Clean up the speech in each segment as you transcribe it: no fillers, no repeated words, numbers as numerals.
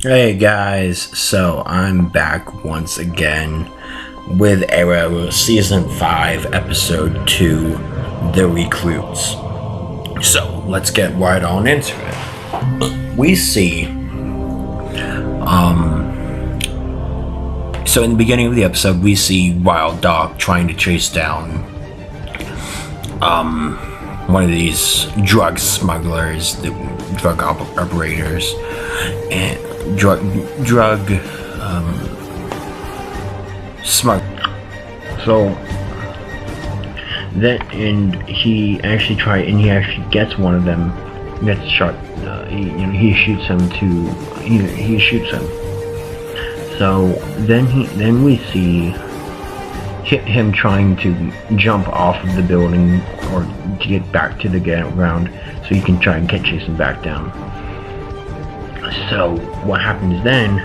Hey guys, so I'm back once again with Arrow Season 5, Episode 2, The Recruits. So let's get right on into it. We see, so in the beginning of the episode, we see Wild Dog trying to chase down, one of these drug smugglers, the drug operators, and drug smug. So then, and he actually gets one of them, gets shot. He shoots him to. He shoots him. So then we see him trying to jump off of the building or to get back to the ground so he can try and chase him back down. So what happens then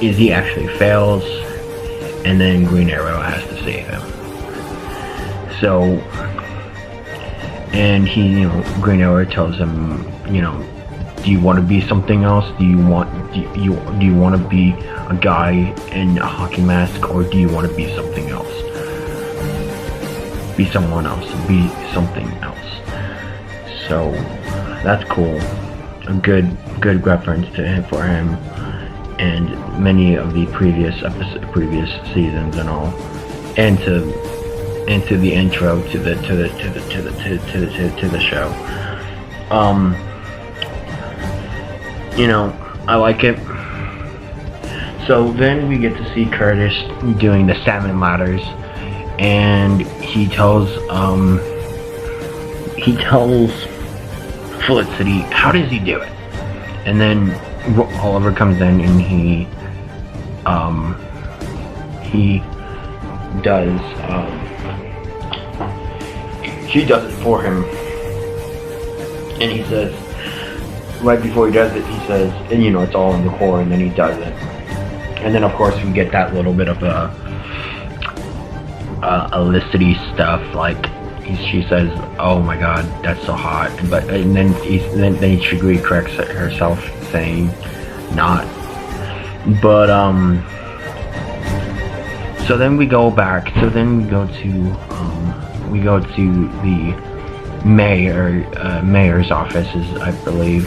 is he actually fails, and then Green Arrow has to save him. So, and Green Arrow tells him, do you want to be something else? Do you want to be a guy in a hockey mask, or do you want to be something else? Be someone else. Be something else. So that's cool. A good reference to him for him, and many of the previous seasons and all, and to the intro to the show. I like it. So then we get to see Curtis doing the salmon ladders, and he tells Felicity, how does he do it? And then Oliver comes in and he does she does it for him, and he says, right before he does it, he says, and it's all in the core, and then he does it, and then of course we get that little bit of a Felicity stuff, like she says, "Oh my God, that's so hot," and then she corrects herself, saying, "Not." But so then we go back. So then we go to the mayor's offices, I believe,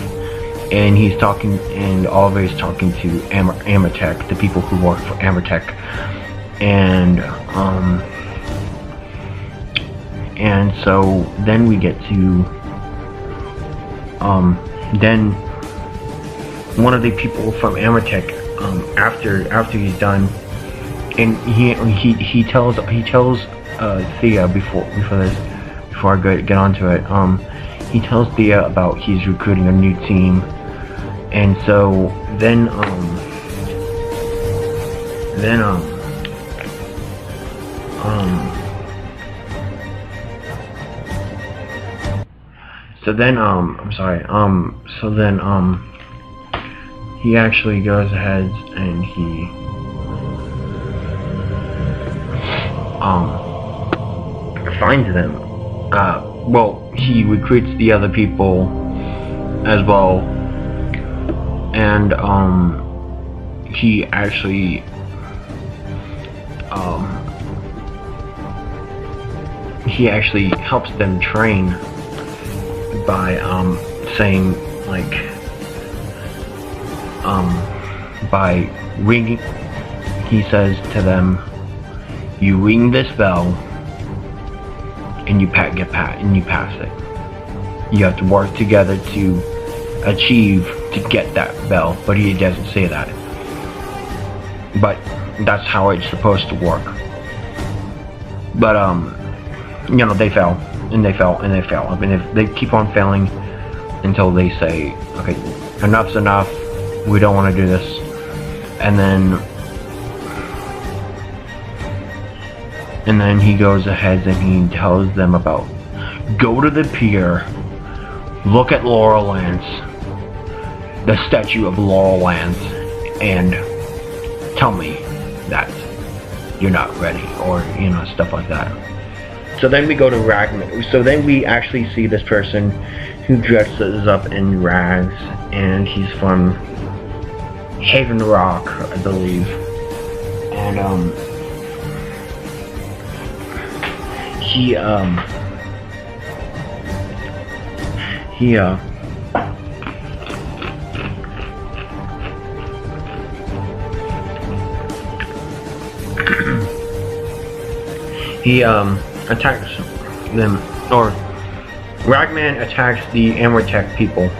and he's talking, and Oliver's talking to Amertech, the people who work for Amertech, and so then we get to then one of the people from Amertech, after he's done, and he tells Thea before I get onto it, he tells Thea about he's recruiting a new team, and so then he actually goes ahead and he finds them. He recruits the other people as well, and he actually helps them train by saying, like, by ringing. He says to them, "You ring this bell, and you pass it. You have to work together to get that bell." But he doesn't say that. But that's how it's supposed to work. But they fail, and they fail, and they fail. I mean, if they keep on failing until they say, "Okay, enough's enough. We don't want to do this," and then he goes ahead and he tells them about, go to the pier, look at Laurel Lance, the statue of Laurel Lance, and tell me that you're not ready, or stuff like that. So then we go to Ragman. So then we actually see this person who dresses up in rags, and he's from Haven Rock, I believe. And he attacks them, or Ragman attacks the Amortech people,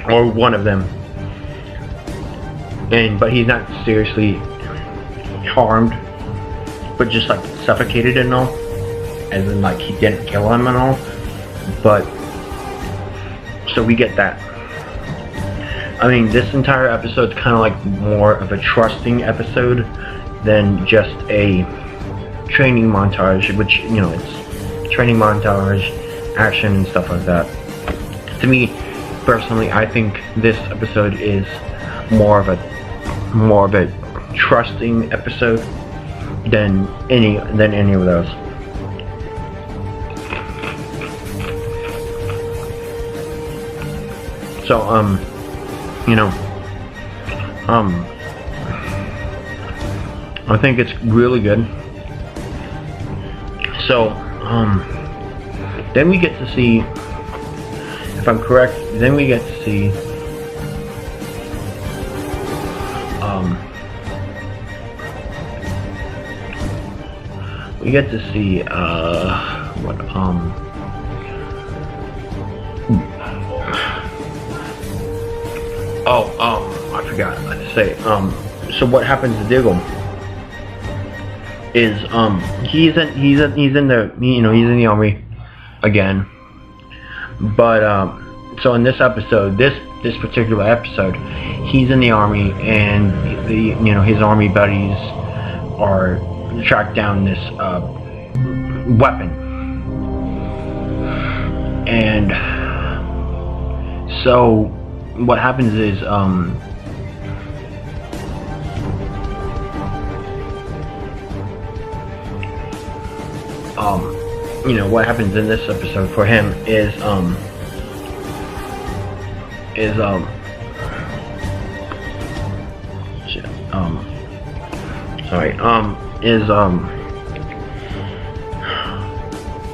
or one of them, but he's not seriously harmed, but just like suffocated and all, as in like he didn't kill him and all. But so we get that. I mean, this entire episode's kind of like more of a trusting episode than just a training montage, which, you know, it's training montage, action and stuff like that. To me personally, I think this episode is more of a trusting episode than any of those. So you know, I think it's really good. So then we get to see, if I'm correct, then we get to see I forgot to say, so what happens to Diggle is, he's in the, you know, he's in the army again, but so in this episode, this particular episode, he's in the army, and his army buddies are tracked down this weapon, and so what happens is what happens in this episode for him is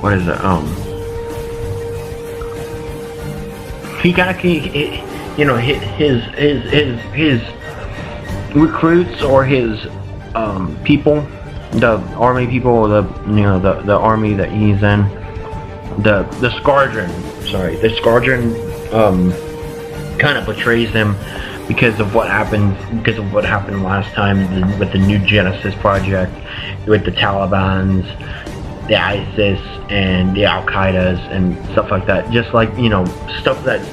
what is it? He kind of, his recruits, or his people, the army people, or the army that he's in, the squadron. Sorry, the squadron kind of betrays him because of what happened last time with the New Genesis project, with the Taliban's, the ISIS, and the Al Qaeda's and stuff like that. Just like, stuff that's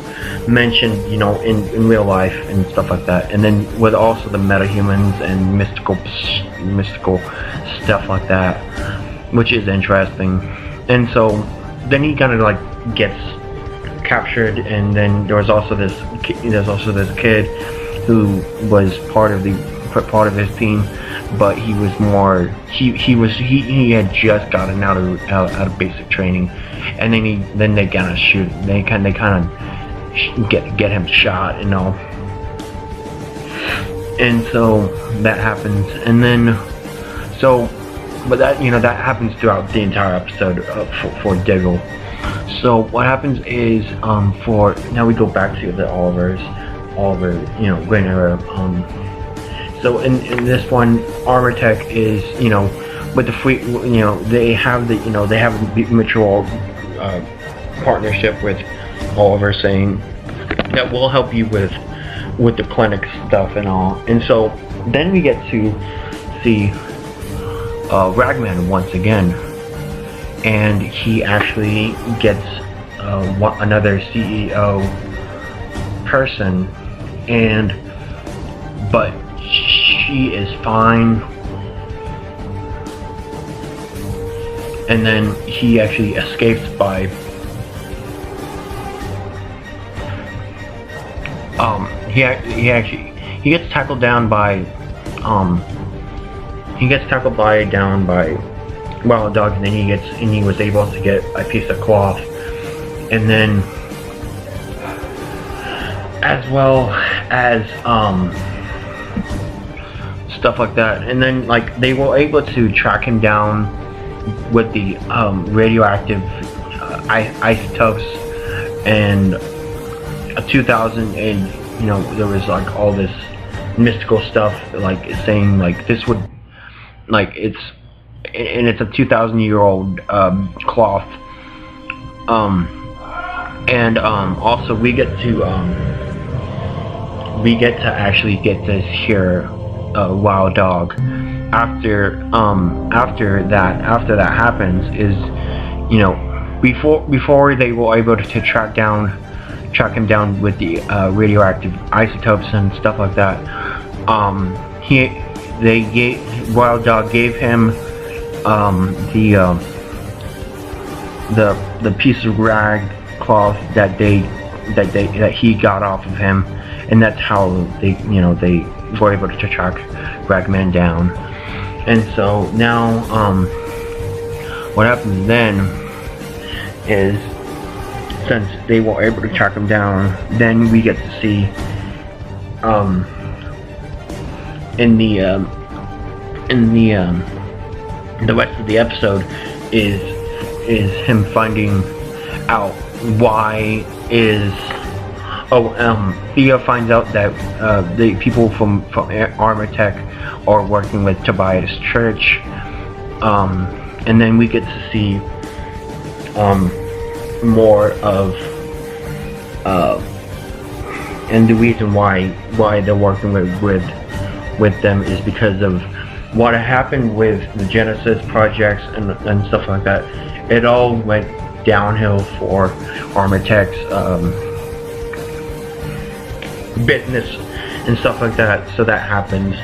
mentioned, in real life and stuff like that. And then with also the metahumans and mystical stuff like that, which is interesting. And so then he kind of like gets captured, and then there's also this kid who was part of his team, but he was more he had just gotten out of basic training, and then they kind of shoot, they kind of get him shot and all, and so that happens, and then but that that happens throughout the entire episode for Diggle. So what happens is, now we go back to the Oliver, Green Arrow. So in this one, Armortech is, with the free, they have a mutual partnership with Oliver, saying that we'll help you with the clinic stuff and all. And so then we get to see Ragman once again, and he actually gets another CEO person, but she is fine, and then he actually escapes by he gets tackled down by wild dogs, and then he was able to get a piece of cloth, and then as well as stuff like that. And then like they were able to track him down with the radioactive isotopes, and 2000, and there was like all this mystical stuff like saying like this would like it's a 2,000-year-old cloth, and also we get to actually get to hear a wild dog after that happens. Is before they were able to track him down with the radioactive isotopes and stuff like that, Wild Dog gave him the piece of rag cloth that he got off of him, and that's how they were able to track Ragman down. And so now what happens then is, since they were able to track him down, then we get to see in the rest of the episode is him finding out why Thea finds out that the people from Armor Tech are working with Tobias Church, and then we get to see more of and the reason why they're working with them is because of what happened with the Genesis projects and stuff like that. It all went downhill for Armor Tech's business and stuff like that, so that happened,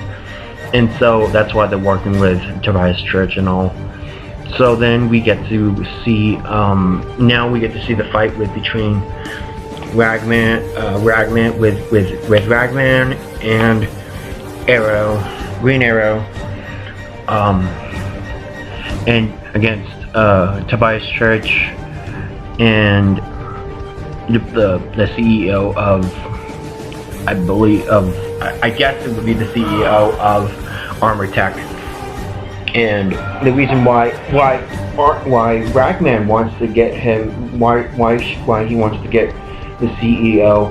and so that's why they're working with Tobias Church and all. So then we get to see now we get to see the fight between Ragman with Ragman and Green Arrow, and against Tobias Church and the CEO of, I guess it would be the CEO of Armor Tech. And the reason why Ragman wants to get him, why he wants to get the CEO,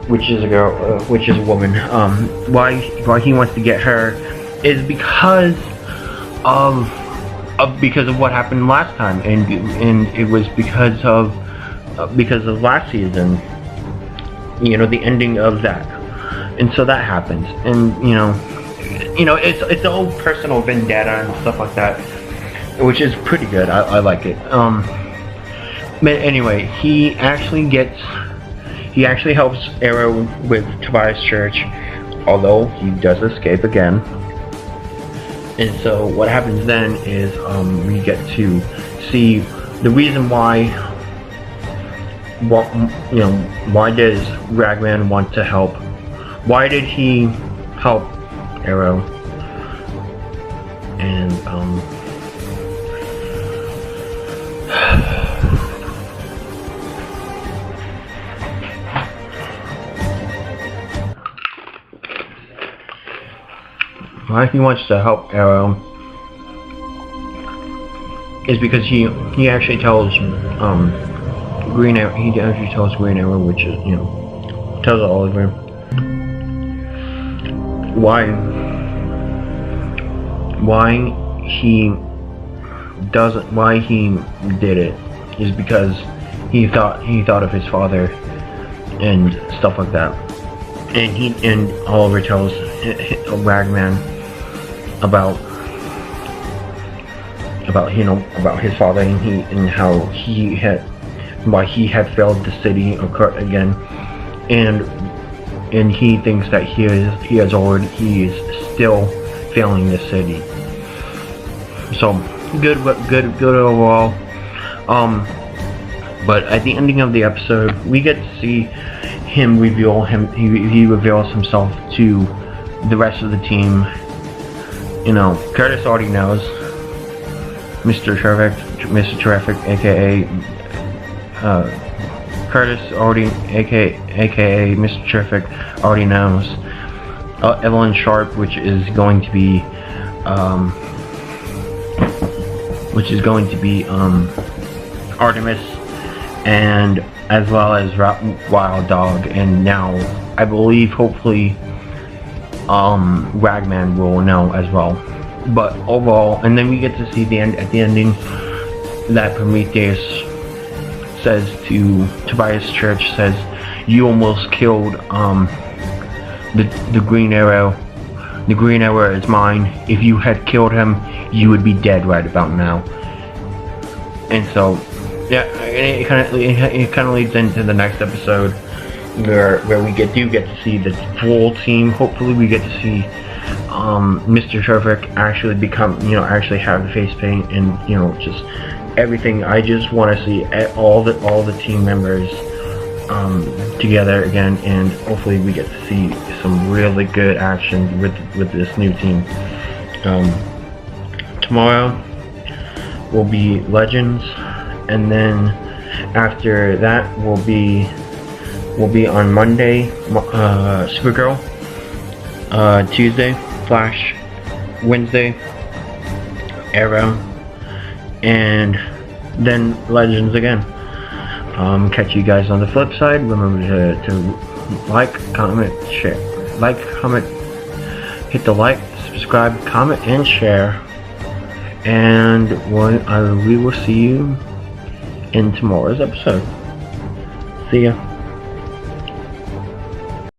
which is a girl, which is a woman, why he wants to get her is because of what happened last time, and it was because of last season, the ending of that, and so that happens, and it's all personal vendetta and stuff like that, which is pretty good. I like it. But anyway, he actually helps Arrow with Tobias Church, although he does escape again. And so what happens then is we get to see the reason why does Ragman want to help? Why did he help Arrow? And why he wants to help Arrow is because he actually tells Green Arrow, which is tells Oliver why he did it is because he thought of his father and stuff like that, and Oliver tells Ragman about his father and how why he had failed the city again, and he thinks that he is still failing the city. So good overall. But at the ending of the episode, we get to see him reveal he reveals himself to the rest of the team. Curtis already knows. Mr. Terrific, aka Curtis already, aka Mr. Terrific, already knows. Evelyn Sharp, which is going to be Artemis, and as well as Wild Dog, and now I believe hopefully Ragman will know as well. But overall, and then we get to see at the ending that Prometheus says to Tobias Church, says, "You almost killed the Green Arrow. The Green Arrow is mine. If you had killed him, you would be dead right about now." And so, yeah, it kind of leads into the next episode where we do get to see the full team. Hopefully, we get to see Mr. Terrific actually actually have the face paint, and just everything. I just want to see all the team members together again, and hopefully we get to see some really good action with this new team. Tomorrow will be Legends, and then after that will be on Monday Supergirl, Tuesday Flash, Wednesday Arrow, and then Legends again. Catch you guys on the flip side. Remember to like, comment, share. Like, comment, hit the like, subscribe, comment, and share. And we will see you in tomorrow's episode. See ya.